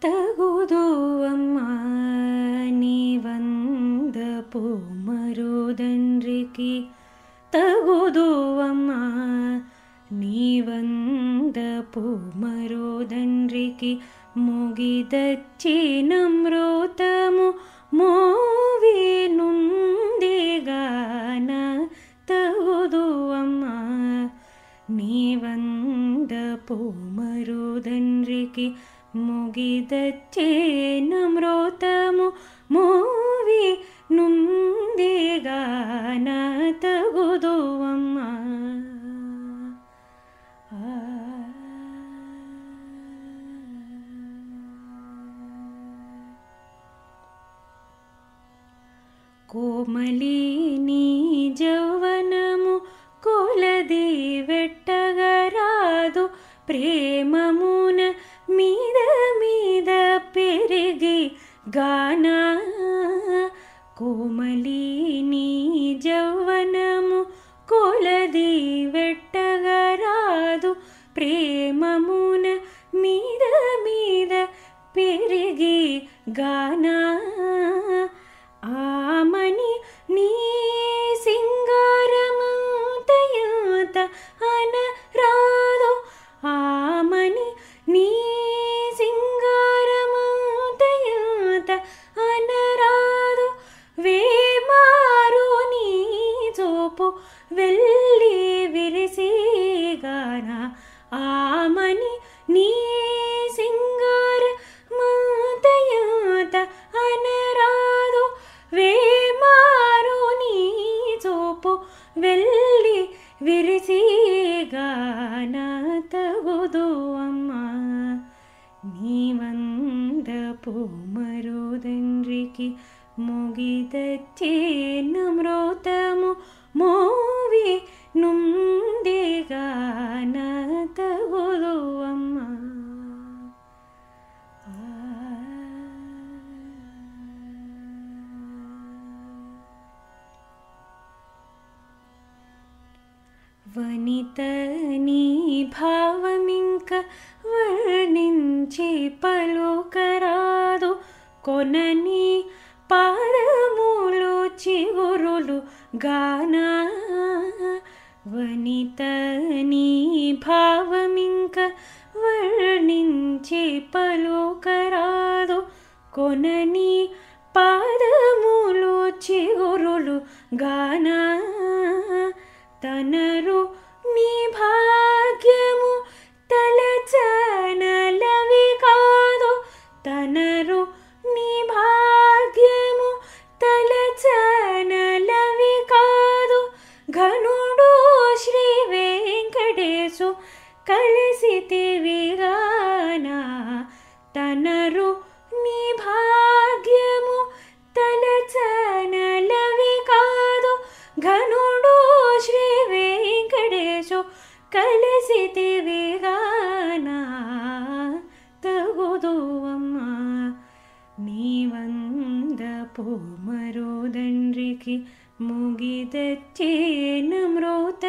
ತಗುದು ಅಮ್ಮ ನೀವಂದ ಪೂಮರುದನ್ರಿಕಿ ತಗುದು ಅಮ್ಮ ನೀವಂದ ಪೂಮರುದನ್ರಿಕಿ ಮುಗಿದಚ್ಚಿ ನಮ್ರೋತಮು ಮೋವಿ ನುಂದಿಗಾನ ತಗುದು ಅಮ್ಮ ನೀವಂದ ಪೂಮರುದನ್ರಿಕಿ ಮುಗಿದಚ್ಚೆ ನಮ್ರೋತಮು ಮೋವಿ ನುಂದಿಗಾನ ತಗುದು ಅಮ್ಮ కోమలి నీ జౌవనము కొలది వెట్టగరాదు ప్రేమమున మీద మీద పెరిగి గాన కోమలి నీ జౌవనము కొలది వెట్టగరాదు ప్రేమమున మీద మీద పెరిగి గాన ఆమని నీ సింగారమంతయంత అనరాదు ఆమని నీ సింగారమంతయంత అనరాదు వేమారు నీ చూపు వెళ్ళి విరిసిగాన ఆమని నీ సింగారమంతయంత అనరాదు వేమారు నీ చూపు వెళ్ళి విరిసిగాన తగుదు అమ్మ నీవంద పూమరుదన్రికి ముగిదచ్చే నమ్రోతము మోవి నుందిగాన తగుదు అమ్మ వనిత నీ భావమింక వర్ణించి పలుకరాదు కొనని పాదములు చిగురులు గాన వనిత నీ భావమింక వర్ణించి పలుకరాదు కొనని పాదములు చిగురులు గాన తనరు నీ భాగ్యము తలచనలవి కాదు తనరు నీ భాగ్యము తలచనలవి కాదు ఘనుడు శ్రీ వెంకటేశు కలిసితివిగాన తనరు నీ భాగ్యము తలచనలవి కాదు ఘనుడు శ్రీ వెంకటేశు కలిసితివిగాన తగుదు అమ్మ నీవంద పూమరుదన్రికి ముగిదచ్చే నమ్రోత